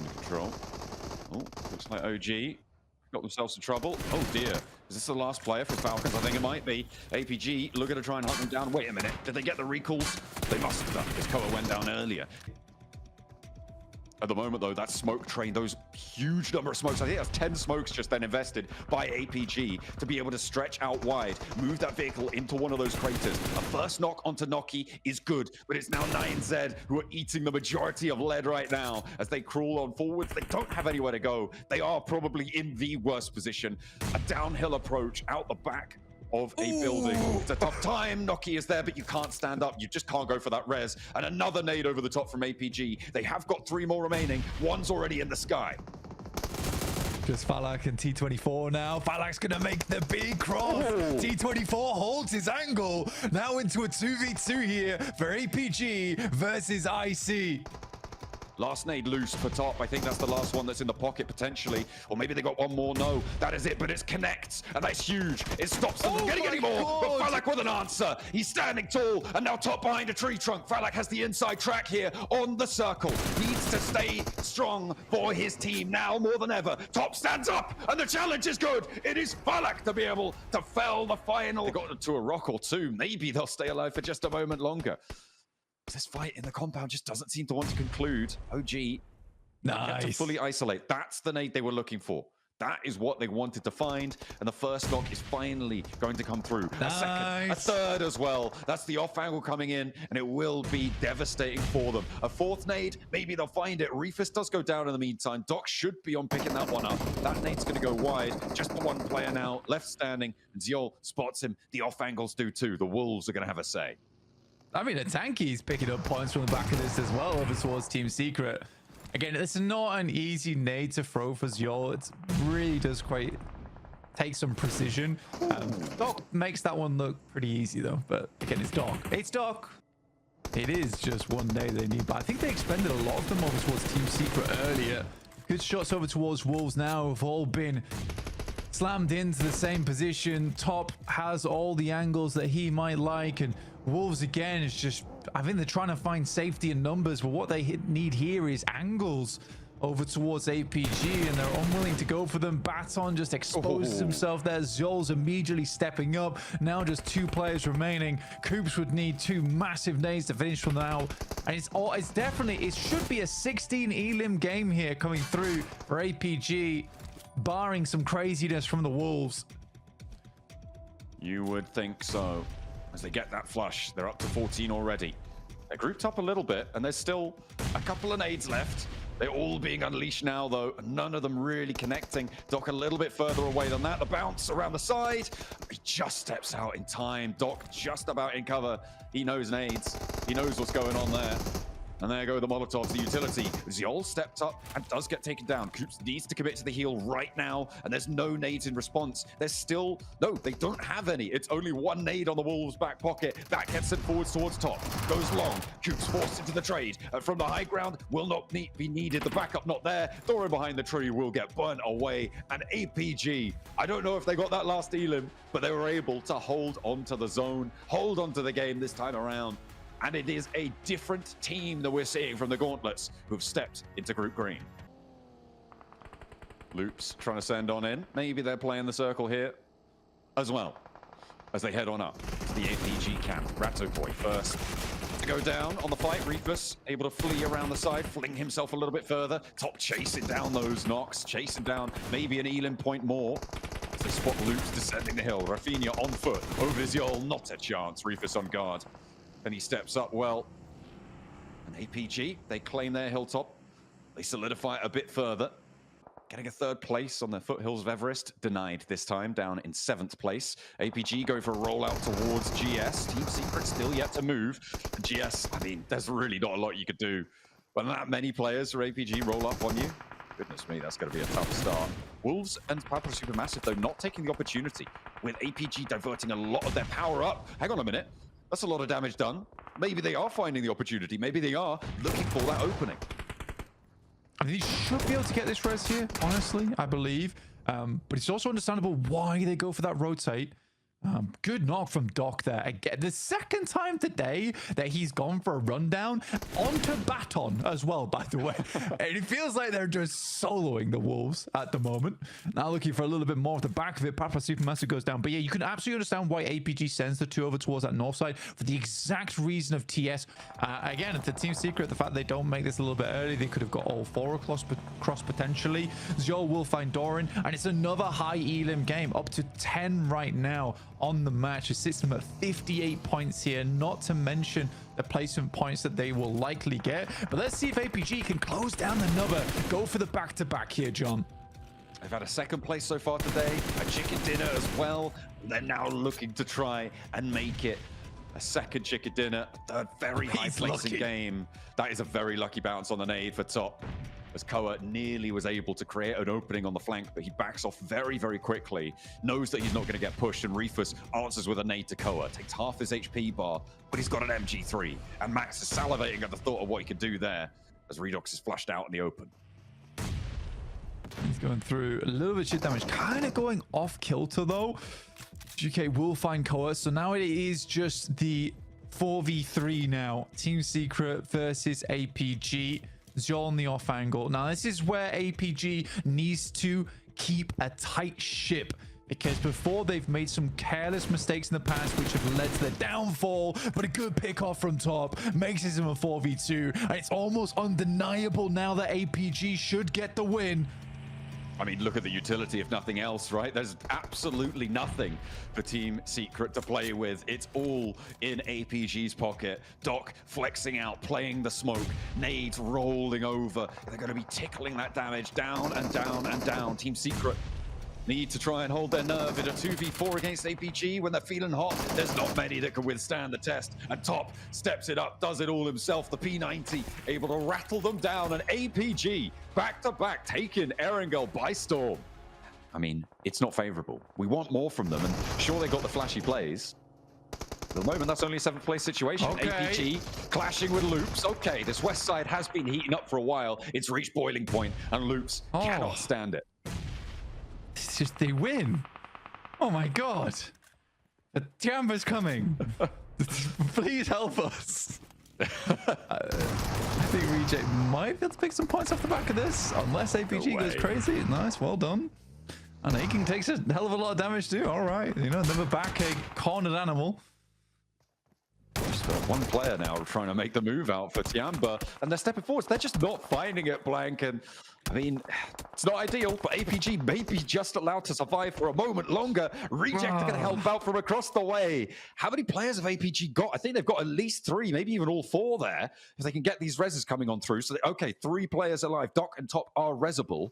under control. Oh, looks like OG got themselves in trouble. Oh dear. Is this the last player for Falcons? I think it might be. APG looking to try and hunt them down. Wait a minute. Did they get the recalls? They must have done because Koa went down earlier. At the moment, though, that smoke train, those huge number of smokes, I think that's 10 smokes just then invested by APG to be able to stretch out wide, move that vehicle into one of those craters. A first knock onto Noki is good, but it's now 9Z who are eating the majority of lead right now as they crawl on forwards. They don't have anywhere to go. They are probably in the worst position. A downhill approach out the back of a building. It's a tough time. Noki is there, but you can't stand up. You just can't go for that res. And another nade over the top from APG. They have got 3 more remaining. One's already in the sky. Just Falak and T24 now. Falak's gonna make the big cross. T24 holds his angle. Now into a 2v2 here for APG versus IC. Last nade loose for top. I think that's the last one that's in the pocket potentially. Or maybe they got one more. No, that is it. But it connects. And that's huge. It stops them from getting any more. But Falak with an answer. He's standing tall. And now top behind a tree trunk. Falak has the inside track here on the circle. Needs to stay strong for his team now more than ever. Top stands up. And the challenge is good. It is Falak to be able to fell the final. They got to a rock or two. Maybe they'll stay alive for just a moment longer. This fight in the compound just doesn't seem to want to conclude. OG nice to fully isolate. That's the nade they were looking for. That is what they wanted to find. And the first knock is finally going to come through. Nice. A second, a third as well. That's the off angle coming in, and it will be devastating for them. A fourth nade, maybe they'll find it. Reefus does go down in the meantime. Doc should be on picking that one up. That nade's going to go wide. Just the one player now left standing. And Ziol spots him. The off angles do too. The Wolves are going to have a say. I mean, a Tanky's picking up points from the back of this as well over towards Team Secret. Again, it's not an easy nade to throw for Ziol. It really does quite take some precision. Doc makes that one look pretty easy though, but again, it's Doc. It's Doc. It is just one nade they need, but I think they expended a lot of them over towards Team Secret earlier. Good shots over towards Wolves now have all been slammed into the same position. Top has all the angles that he might like, and Wolves again is just, I think they're trying to find safety in numbers, but what they need here is angles over towards APG, and they're unwilling to go for them. Baton just exposes himself there. Zol's immediately stepping up. Now just 2 players remaining. Coops would need 2 massive nades to finish from now, and it's definitely, it should be a 16 elim game here coming through for APG, barring some craziness from the Wolves. You would think so. As they get that flush, they're up to 14 already. They're grouped up a little bit, and there's still a couple of nades left. They're all being unleashed now, though, and none of them really connecting. Doc a little bit further away than that. The bounce around the side. He just steps out in time. Doc just about in cover. He knows nades. He knows what's going on there. And there go the Molotovs, the utility. Ziol stepped up and does get taken down. Coops needs to commit to the heal right now, and there's no nades in response. There's still, no, they don't have any. It's only 1 nade on the Wolves' back pocket. That gets sent forwards towards top. Goes long. Coops forced into the trade. From the high ground, will not be needed. The backup not there. Thor behind the tree will get burnt away. And APG, I don't know if they got that last elim, but they were able to hold onto the zone, hold onto the game this time around. And it is a different team that we're seeing from the Gauntlets who've stepped into Group Green. Loops trying to send on in. Maybe they're playing the circle here as well as they head on up to the APG camp. Ratto Boy first to go down on the fight. Reefus able to flee around the side, fling himself a little bit further. Top chasing down those knocks, chasing down maybe an elim point more. As they spot Loops descending the hill. Rafinha on foot over Ziol, not a chance. Reefus on guard. And he steps up well. And APG, they claim their hilltop. They solidify it a bit further. Getting a 3rd place on the foothills of Everest. Denied this time, down in 7th place. APG going for a rollout towards GS. Team Secret still yet to move. And GS, I mean, there's really not a lot you could do. When that many players for APG roll up on you, goodness me, that's going to be a tough start. Wolves and Papa Supermassive, though, not taking the opportunity. With APG diverting a lot of their power up. Hang on a minute. That's a lot of damage done. Maybe they are finding the opportunity. Maybe they are looking for that opening. I mean, they should be able to get this res here, honestly, I believe. But it's also understandable why they go for that rotate. Good knock from Doc there. Again, the second time today that he's gone for a rundown onto Baton as well, by the way. And it feels like they're just soloing the Wolves at the moment. Now looking for a little bit more of the back of it. Papa Supermassive goes down. But yeah, you can absolutely understand why APG sends the two over towards that north side for the exact reason of TS. Again, it's a team secret. The fact they don't make this a little bit early, they could have got all four across potentially. Zio will find Doran, and it's another high elim game, up to 10 right now on the match. It sits them at 58 points here, not to mention the placement points that they will likely get. But let's see if APG can close down the number, go for the back-to-back here, John. They've had a second place so far today, a chicken dinner as well. They're now looking to try and make it a second chicken dinner, a very high placing game. That is a very lucky bounce on the nade for top, as Koa nearly was able to create an opening on the flank, but he backs off very, very quickly, knows that he's not going to get pushed, and Refus answers with a nade to Koa, takes half his HP bar, but he's got an MG3, and Max is salivating at the thought of what he could do there, as Redox is flushed out in the open. He's going through a little bit of shit damage, kind of going off kilter though. GK will find Koa, so now it is just the 4v3 now. Team Secret versus APG. Zio on the off angle. Now this is where APG needs to keep a tight ship, because before they've made some careless mistakes in the past which have led to their downfall, but a good pick off from top makes it a 4v2, and it's almost undeniable now that APG should get the win. I mean, look at the utility, if nothing else, right? There's absolutely nothing for Team Secret to play with. It's all in APG's pocket. Doc flexing out, playing the smoke, nades rolling over. They're going to be tickling that damage down and down and down. Team Secret need to try and hold their nerve in a 2v4 against APG when they're feeling hot. There's not many that can withstand the test, and Top steps it up, does it all himself. The P90 able to rattle them down, and APG back-to-back taking Erangel by storm. I mean, it's not favorable. We want more from them, and sure, they got the flashy plays. At the moment, that's only a 7th place situation. Okay. APG clashing with Loops. Okay, this west side has been heating up for a while. It's reached boiling point, and Loops cannot stand it. It's just they win. Oh my god. The Tiamba's coming. Please help us. I think Reject might be able to pick some points off the back of this, unless APG goes crazy. Nice, well done. And Aiken takes a hell of a lot of damage too. All right, you know, never back a cornered animal. Just got one player now trying to make the move out for Tiamba, and they're stepping forwards. They're just not finding it, Blank. And I mean, it's not ideal, but APG may be just allowed to survive for a moment longer. Reject are going to help out from across the way. How many players have APG got? I think they've got at least 3, maybe even all 4 there, if they can get these reses coming on through. So, okay, 3 players alive. Doc and Top are resable.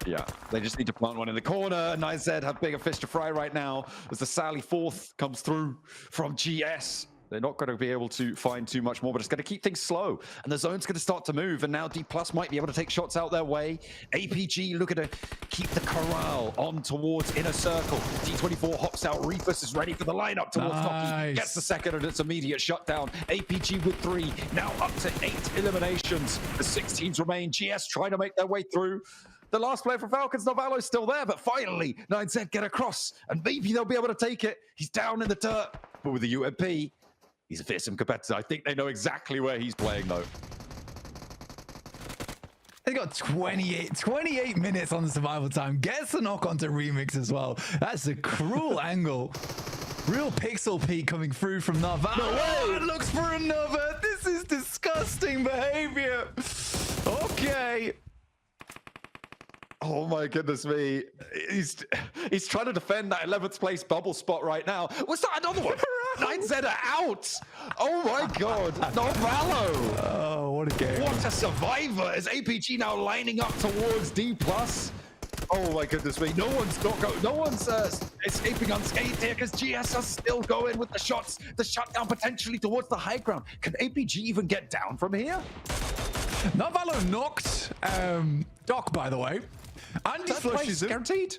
Yeah, they just need to plant one in the corner. 9Z have bigger fish to fry right now as the Sally 4th comes through from GS. They're not going to be able to find too much more, but it's going to keep things slow. And the zone's going to start to move. And now D+ might be able to take shots out their way. APG looking to keep the corral on towards inner circle. T24 hops out. Refus is ready for the lineup towards Toki. Gets the second, and it's immediate shutdown. APG with 3. Now up to 8 eliminations. The 6 teams remain. GS trying to make their way through. The last player for Falcons, Novalo's still there, but finally 9Z get across, and maybe they'll be able to take it. He's down in the dirt, but with the UMP, he's a fearsome competitor. I think they know exactly where he's playing, though. They got 28 minutes on the survival time. Gets the knock onto Remix as well. That's a cruel angle. Real pixel peek coming through from Navarro. No way! It looks for another. This is disgusting behavior. Okay. Oh my goodness me. He's trying to defend that 11th place bubble spot right now. Was that another one? 9Z are out. Oh my god. Novalo. Oh, what a game. What a survivor. Is APG now lining up towards D+? Oh my goodness me. No one's escaping unscathed here, because GS are still going with the shots. The shutdown potentially towards the high ground. Can APG even get down from here? Novalo knocked Doc, by the way. And he flushes him. Guaranteed.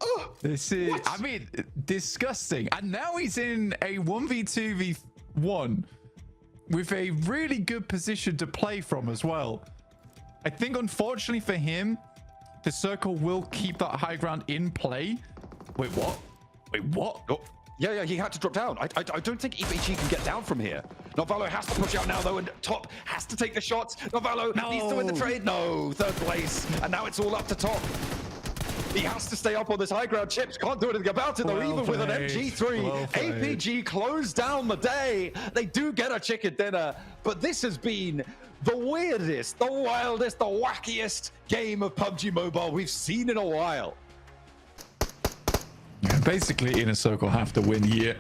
Oh, this is, what? I mean, disgusting. And now he's in a 1v2v1 with a really good position to play from as well. I think, unfortunately for him, the circle will keep that high ground in play. Wait, what? Wait, what? Oh, yeah, he had to drop down. I don't think APG can get down from here. Novalo has to push out now, though, and Top has to take the shots. Novalo needs to win the trade. No, third place. And now it's all up to Top. He has to stay up on this high ground. Chips can't do anything about it, though, even with an MG3. APG closed down the day. They do get a chicken dinner, but this has been the weirdest, the wildest, the wackiest game of PUBG Mobile we've seen in a while. Basically, Inner Circle have to win here.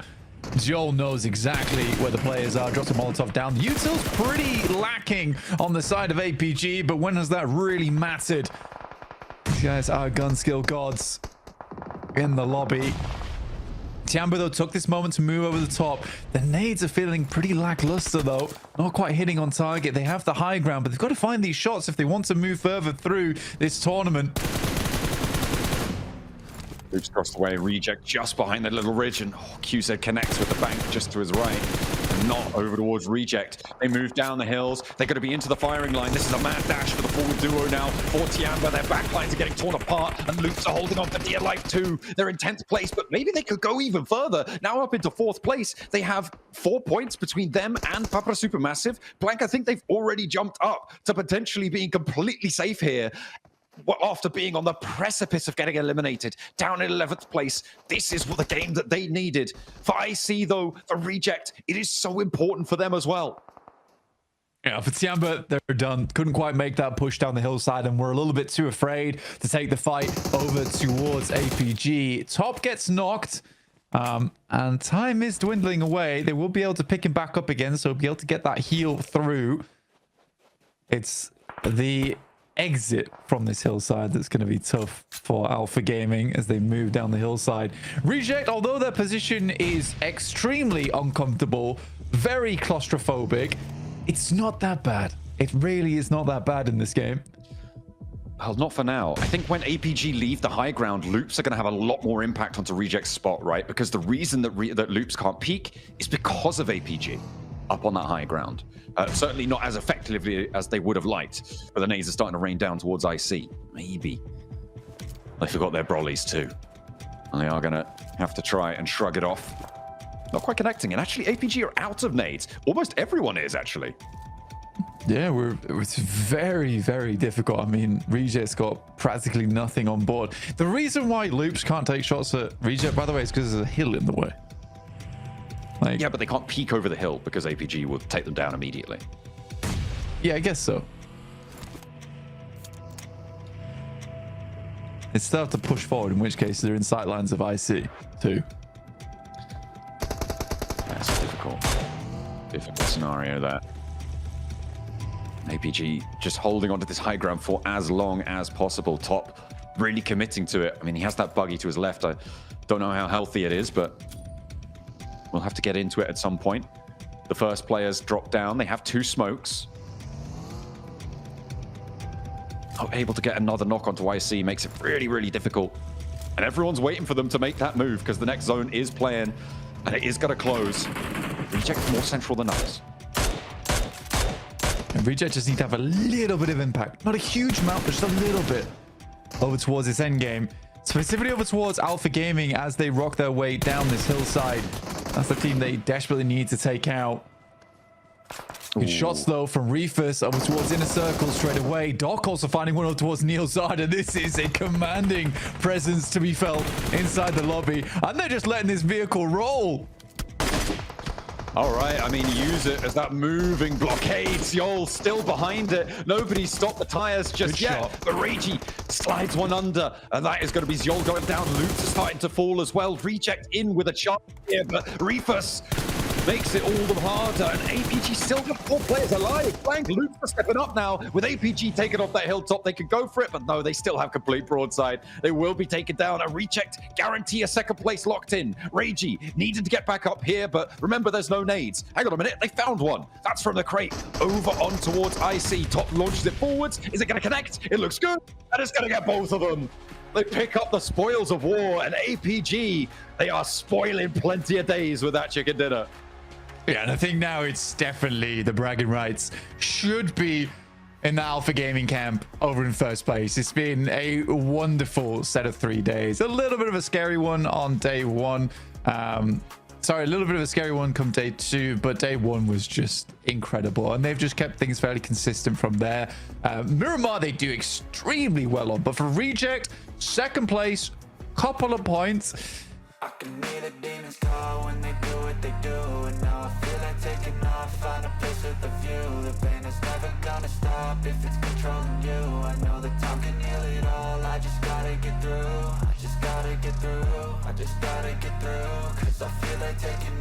Joel knows exactly where the players are. Drops a Molotov down. The util's pretty lacking on the side of APG, but when has that really mattered? These guys are gun skill gods in the lobby. Tiamba, though, took this moment to move over the top. The nades are feeling pretty lackluster, though. Not quite hitting on target. They have the high ground, but they've got to find these shots if they want to move further through this tournament. Loops across the way, Reject just behind the little ridge, and QZ connects with the bank just to his right. Not over towards Reject. They move down the hills. They're going to be into the firing line. This is a mad dash for the forward duo now. For Tiamba, their backlines are getting torn apart, and Loops are holding on for dear life too. They're in 10th place, but maybe they could go even further. Now up into 4th place. They have 4 points between them and Papa Supermassive. Blank, I think they've already jumped up to potentially being completely safe here. After being on the precipice of getting eliminated, down in 11th place. This is the game that they needed. For IC, though, for Reject, it is so important for them as well. Yeah, for Tiamba, they're done. Couldn't quite make that push down the hillside, and we're a little bit too afraid to take the fight over towards APG. Top gets knocked, and time is dwindling away. They will be able to pick him back up again, so be able to get that heal through. It's the exit from this hillside that's going to be tough for Alpha Gaming as they move down the hillside. Reject, although their position is extremely uncomfortable, very claustrophobic, it's not that bad. It really is not that bad in this game. Well, not for now. I think when APG leave the high ground, Loops are going to have a lot more impact onto Reject's spot, right? Because the reason that Loops can't peek is because of APG up on that high ground. Certainly not as effectively as they would have liked, but the nades are starting to rain down towards IC. Maybe. They forgot their brollies too. And they are going to have to try and shrug it off. Not quite connecting. And actually, APG are out of nades. Almost everyone is, actually. Yeah, it's very, very difficult. I mean, Reject's got practically nothing on board. The reason why Loops can't take shots at Reject, by the way, is because there's a hill in the way. Like, yeah, but they can't peek over the hill because APG will take them down immediately. Yeah, I guess so. It's still have to push forward, in which case they're in sight lines of IC too. That's a difficult scenario there. APG just holding onto this high ground for as long as possible. Top really committing to it. I mean, he has that buggy to his left. I don't know how healthy it is, but we'll have to get into it at some point. The first players drop down. They have 2 smokes. Oh, able to get another knock onto IC makes it really, really difficult. And everyone's waiting for them to make that move because the next zone is playing and it is going to close. Reject more central than others. And Reject just need to have a little bit of impact. Not a huge amount, but just a little bit over towards this end game. Specifically over towards Alpha Gaming as they rock their way down this hillside. That's the team they desperately need to take out. Good shots, though, from Reefus over towards Inner Circle straight away. Doc also finding one over towards Neil Zada. This is a commanding presence to be felt inside the lobby. And they're just letting this vehicle roll. All right, I mean, use it as that moving blockade. Yol still behind it. Nobody stopped the tires just yet. But Regi slides one under, and that is going to be Zol going down. Loops are starting to fall as well. Reject in with a chance here, but Reefus makes it all the harder, and APG still got 4 players alive. Blank, Loops are stepping up now. With APG taking off that hilltop, they could go for it, but no, they still have complete broadside. They will be taken down. A Reject guarantee a 2nd place locked in. Regi needed to get back up here, but remember, there's no nades. Hang on a minute, they found one. That's from the crate. Over on towards IC. Top launches it forwards. Is it going to connect? It looks good, and it's going to get both of them. They pick up the spoils of war, and APG, they are spoiling plenty of days with that chicken dinner. Yeah, and I think now it's definitely the bragging rights should be in the Alpha Gaming camp over in first place. It's been a wonderful set of 3 days. A little bit of a scary one on day one. Sorry, a little bit of a scary one come day two, but day one was just incredible. And they've just kept things fairly consistent from there. Miramar, they do extremely well on, but for Reject, second place, couple of points. I can hear the demons call when they do what they do. And now I feel like taking off, find a place with a view. The pain is never gonna stop if it's controlling you. I know that time can heal it all, I just gotta get through. I just gotta get through, I just gotta get through. Cause I feel like taking